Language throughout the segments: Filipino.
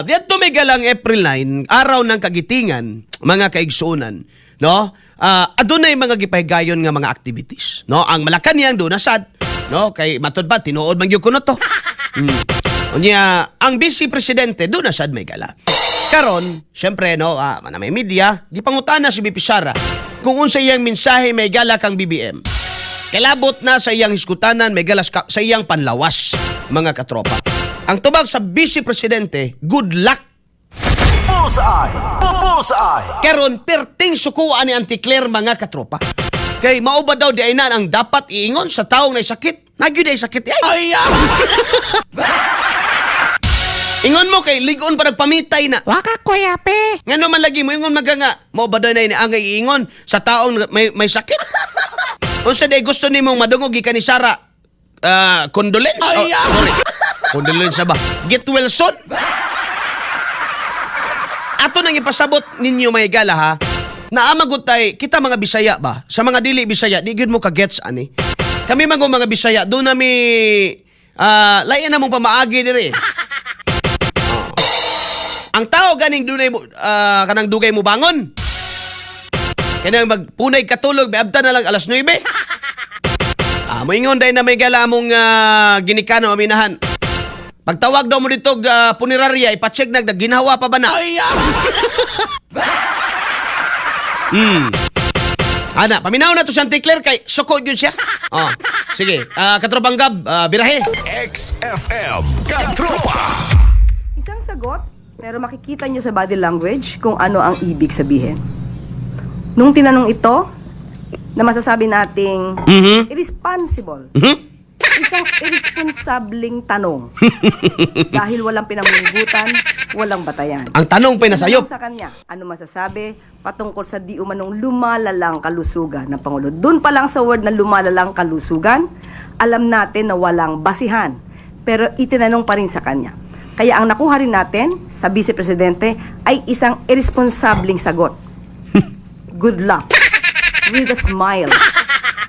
Dito may galang April 9, araw ng kagitingan, mga kaigsuunan, no? Adunay mga gipahigayon nga mga activities, no? Ang Malacañang do nasad, no? Kay matud ba tinuod man gyud kuno to. Unya, ang Vice Presidente do nasad may gala. Karon, syempre no, na may media, gipangutana si BP Sara kung unsa iyang mensahe may gala kang BBM. Kilabot na sa iyang hiskutanan may galas sa iyang panlawas, mga katropa. Ang tubag sa Vice Presidente, good luck. Bullseye! Bullseye! Karon perting sukuan ni Auntie Claire, mga katropa. Kay mao ba daw di ay na ang dapat iingon sa taong na sakit? Nagyud ay sakit ay. Ingon mo kay ligon pa nagpamitay na. Waka kuya pe. Ngano man lagi mo ingon maganga. Mao ba daw na ang iingon sa taong may sakit? Unsa day gusto nimong madungog gikan ni Sara? Condolence? Sorry. Condolence ba? Get well soon? Ato nang ipasabot ninyo may gala ha. Naamagot tay kita mga Bisaya ba? Sa mga dili Bisaya, di gyud mo ka-gets ani. Kami mga Bisaya, do nami lain na mong pamaagi dire. Ang tao ganing dunay mo kanang dugay mo bangon. Kanang magpunay katulog, biabta na lang alas 9. Moingon day na may gala mong ginikano aminahan. Pagtawag daw mo dito punerarya, ipacheck ginawa pa ba na? Ana, paminaw na to si Auntie Claire kay suko yun siya. Sige, katropang Gab, birahe. XFM Katropa! Isang sagot, pero makikita nyo sa body language kung ano ang ibig sabihin. Nung tinanong ito, na masasabi nating irresponsible. Isang irresponsableng tanong. Dahil walang pinamumugutan, walang batayan. Ang tanong pa nasayop. Sa kanya, ano masasabi patungkol sa di umanong lumalalang kalusugan ng Pangulo? Doon pa lang sa word na lumalalang kalusugan, alam natin na walang basihan. Pero itinanong pa rin sa kanya. Kaya ang nakuha rin natin sa Vice Presidente ay isang irresponsableng sagot. Good luck. With a smile.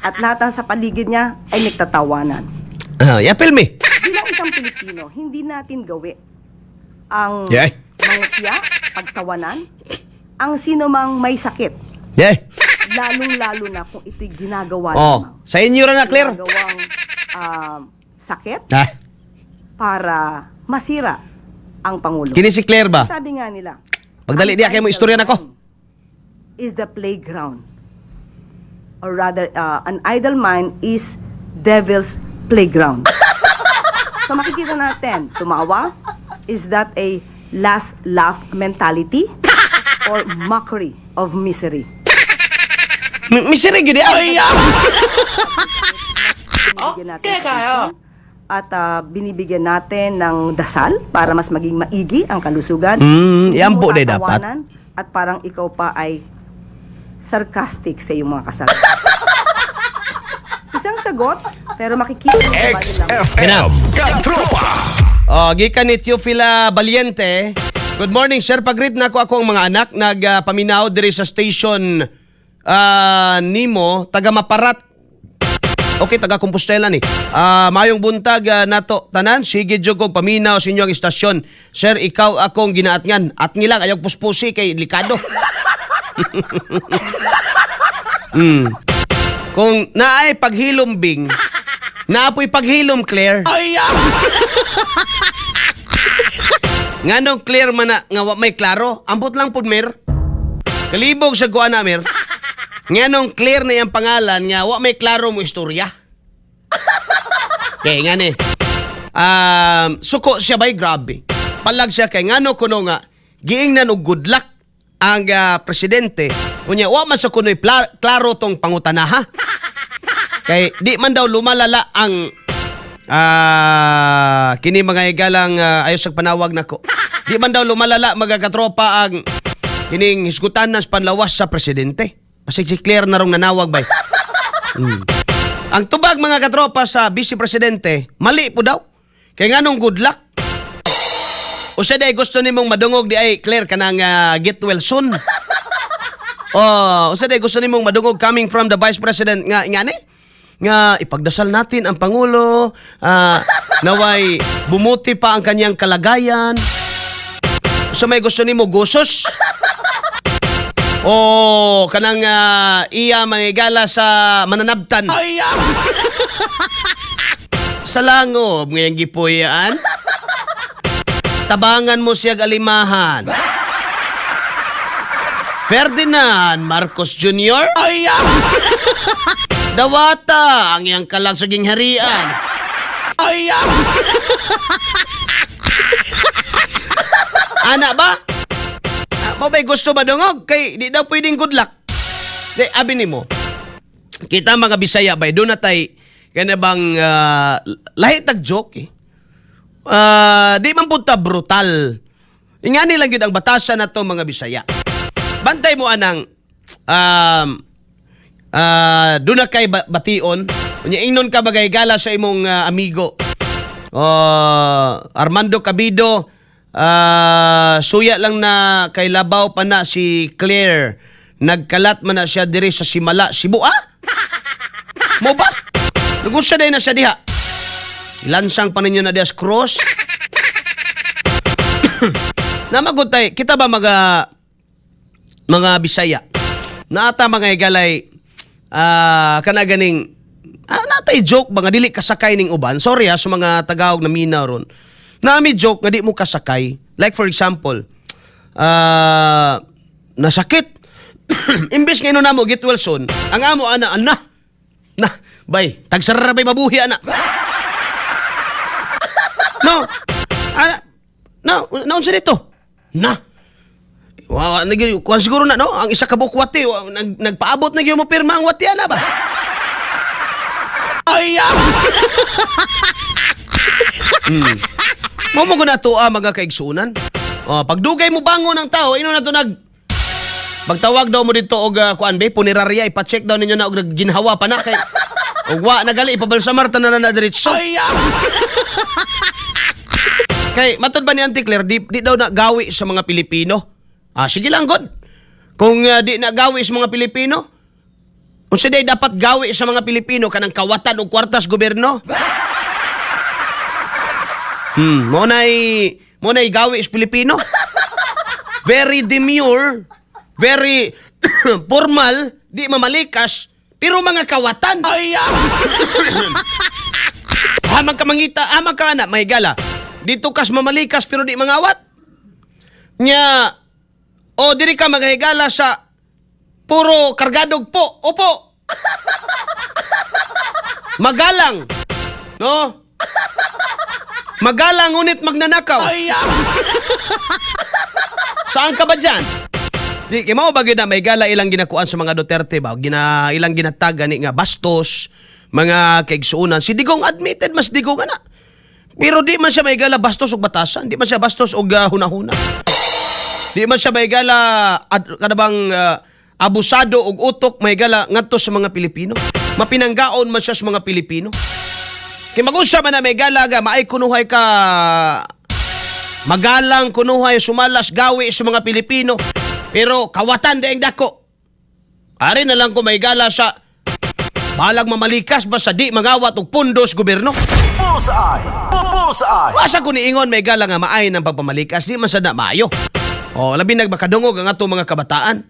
At lahat ng sa paligid niya ay nagtatawanan. Yapil me. Bilang isang Pilipino, hindi natin gawi ang Yeah. mangutya, pagtawanan, ang sino mang may sakit. Yeah. Lalong-lalo na kung ito'y ginagawa Oh, sa inyo ra na, Claire. ginagawang sakit Ah, para masira ang Pangulo. kini si Claire ba? Sabi nga nila, Pagdali diya kay mo istorya nako. is the playground. Or rather, an idle mind is devil's playground. So makikita natin, tumawa, is that a last laugh mentality or mockery of misery? Misery gyud ay. Binibigyan natin ng atensyon at binibigyan natin ng dasal para mas maging maigi ang kalusugan. Yan po Hindi mo day dapat. tatawanan at parang ikaw pa ay sarcastic sa iyong mga kasama. Isang sagot, pero makikita mo sa body language. XFM Katropa! Gikan ni Teofila Valiente. Good morning, sir. Pag-greet na ako ang mga anak. Nagpaminaw diri sa station Nimo, taga Maparat. Okay, taga Compostela ni. Mayong buntag nato tanan. Sige jud kog paminaw sa inyong istasyon. Sir, ikaw akong ginaatngan. At nilang ayog puspusi kay likado. Kung naay paghilombing, naapoy paghilom, Claire. Nganong Claire man na nga wa may klaro, ambot lang pud mer. Kalibog sa kuan na mer. Nganong Claire na yang pangalan nga wa may klaro mo istorya. Kay ngani. Suko siya bay grabe. Palag siya kay ngano kuno nga giingnan og good luck ang presidente. Unya wa man sa kunoy klaro tong pangutanaha. Kay di man daw lumalala ang kini mga igalang ayos sa panawag nako. Di man daw lumalala mga katropa ang kining hisgutan nas panlawas sa presidente. Pasig si Claire na rong nanawag bay. Ang tubag mga katropa sa Vice Presidente, mali po daw. Kay nganong good luck. O siya day gusto nimong madungog di ay Claire kanang get well soon. O siya day gusto nimong madungog coming from the Vice President nga ngani? Nga ipagdasal natin ang Pangulo, naway bumuti pa ang kanyang kalagayan. Unsa may gusto nimo gusos? O kanang iya mangigala sa mananabtan. Sa langob ngayong gipuyan. Tabangan mo siya alimahan. Ferdinand Marcos Jr. Dawata ang iyang kalang saging harian. Ana ba? Mo ba'y gusto ba dungog? Kay di daw pwedeng good luck. Di, abi nimo. Kita mga Bisaya bay, doon na tay kaya bang lahit tag joke eh. Di man punta brutal. Ingani lang yun ang batasan na to mga Bisaya. Bantay mo anang doon na kay bation. Unya ingnon ka bagay gala sa imong amigo. Armando Cabido, suya lang na kay labaw pa na si Claire. Nagkalat man na siya diri sa Simala, Cebu. Mo ba? Nagusya day na siya diha. Ilansang pa ninyo na dias cross. Namagutay, kita ba mga Bisaya? Naata mga igalay kanaganing natay joke mga dili kasakay ning uban. Sorry sa mga Tagaog na minaw ron. Nami joke nga di mo kasakay. Like for example, nasakit. Imbis nga na mo get well soon, ang amo ana na bay tagsara bay mabuhi ana. No. Naunsa dito? Na. Wow, kuan siguro na no, ang isa ka bukwati nagpaabot na gyud mo pirma ang wati ana ba? Mo guna to mga kaigsunan. Pagdugay mo bangon ng tao, ino na to magtawag daw mo dito og kuan be punerarya ipa-check daw ninyo na og ginhawa pa na kay og wa nagali ipabalsamar tanan na diretso. Kay matod ba ni Auntie Claire di daw na gawi sa mga Pilipino? Sige lang god. Kung di na gawi sa mga Pilipino, unsa day dapat gawi sa mga Pilipino kanang kawatan og kwartas gobyerno? Mo nay gawi sa Pilipino. Very demure, very formal, di mamalikas, pero mga kawatan. Amang ka mangita, amang ka anak, may gala. Dito kas mamalikas pero di mangawat. Nya, diri ka maghigala sa puro kargadog po. Opo. Magalang. No? Magalang ngunit magnanakaw. Saan ka ba dyan? Di, kaya mo ba na may gala ilang ginakuan sa mga Duterte ba? Ilang ginatag gani nga bastos, mga kaigsuunan. Si Digong admitted, mas Digong ana. Pero di man siya may gala bastos og batasan. Di man siya bastos og hunahuna. Di man siya may gala kanabang abusado og utok may gala ngadto sa mga Pilipino. Mapinanggaon man siya sa mga Pilipino. Kaya mag-usap man na may gala ga, maay kunuhay ka magalang kunuhay sumalas gawi sa mga Pilipino. Pero kawatan daing dako. Ari na lang ko may gala sa balag mamalikas basta di magawat og pundos gobyerno. Bullseye! Bullseye! Wasa ko niingon may gala nga maay ng pagpamalikas di man sad na maayo. Labi nagmakadungog ang ato mga kabataan.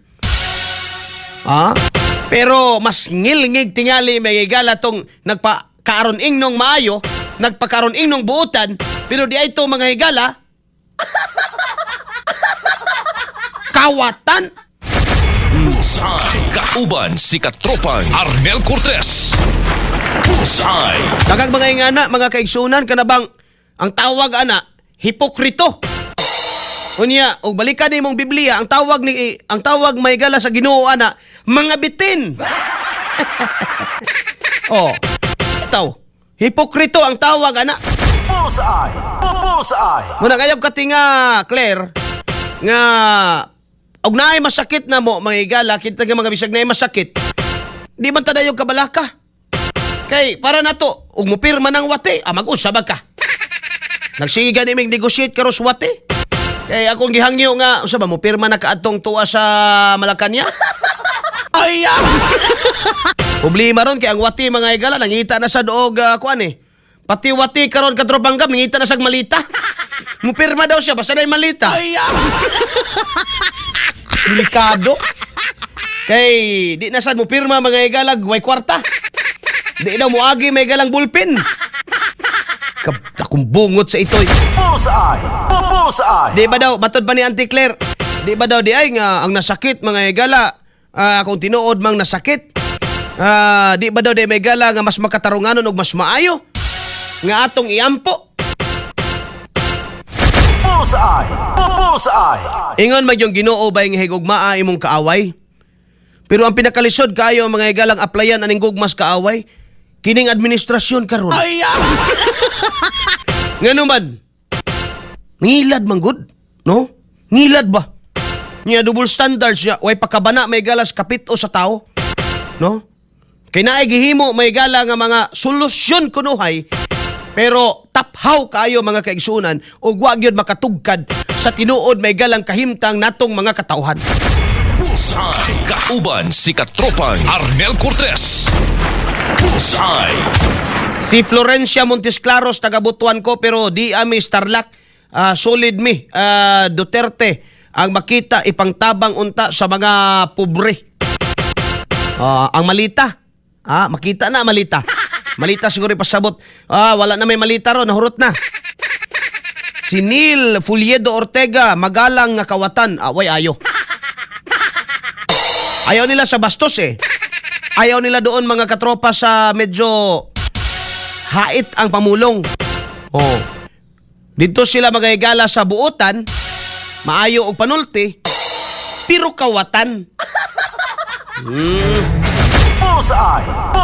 Pero mas ngilngig tingali may gala tong nagpakaron ingnong maayo, nagpakaron ingnong buutan, pero di ay to mga higala kawatan. Bullseye! Kauban si Katropan Arnel Cortez. Bullseye! Dagag mga ingana, mga kaigsunan, kanabang ang tawag ana, hipokrito. Unya, og balikan ni mong Biblia, ang tawag may gala sa Ginoo ana, mga bitin. Itaw, hipokrito ang tawag ana. Bullseye! Bullseye! Muna kayo katinga, Claire, nga og naay masakit na mo mga igala, kita nga mga bisag naay masakit. Di man tadayog kabalaka. Kay para nato, ug mo pirma ng wate, mag-usab ka. Nagsiga ni mig negotiate karos wate. Kay akong gihangyo nga, usa ba mo pirma na kaadtong tuwa sa Malacañang? Problema ron kay ang wati mga igala nangita na sa doog kuan eh. Pati wati karon katropanggam nangita na sa malita. Mupirma daw siya, basta na yung malita. Delikado. Kay, di na sad mo pirma mga igalag, way kwarta. Di daw mo agi may galang bulpin. Akong bungot sa itoy. Bullseye! Bullseye! Di ba daw, matod pa ni Auntie Claire, di ba daw di ay nga ang nasakit mga igala, kung tinuod mang nasakit, di ba daw di may gala nga mas makatarunganon og mas maayo nga atong iampo. Bullseye! Bullseye! Ingon man yung Ginoo ba yung higugmaa imong kaaway? Pero ang pinakalisod kayo mga igalang applyan aning gugmas kaaway, kining administrasyon karon. Ngano man? Ngilad man gud, no? Ngilad ba? Nya double standards siya, way pakabana may galas kapito sa tao, no? Kay naay gihimo may gala nga mga solusyon kunuhay, pero taphaw kayo mga kaigsunan ug wa gyud makatugkad sa tinuod may galang kahimtang natong mga katawhan. Bullseye! Kauban si Katropang Arnel Cortez. Bullseye! Si Florencia Montesclaros taga Butuan ko pero di ami Starlac, solid mi Duterte ang makita ipangtabang unta sa mga pobre. Ang malita. Makita na malita. Malita siguro pasabot. Wala na may malita ro, nahurot na. Si Neil Fuliedo Ortega, magalang nga kawatan. Way ayo. Ayaw nila sa bastos eh. Ayaw nila doon mga katropa sa medyo hait ang pamulong. Dito sila magayagala sa buotan, maayo og panulti, pero kawatan. Bullseye!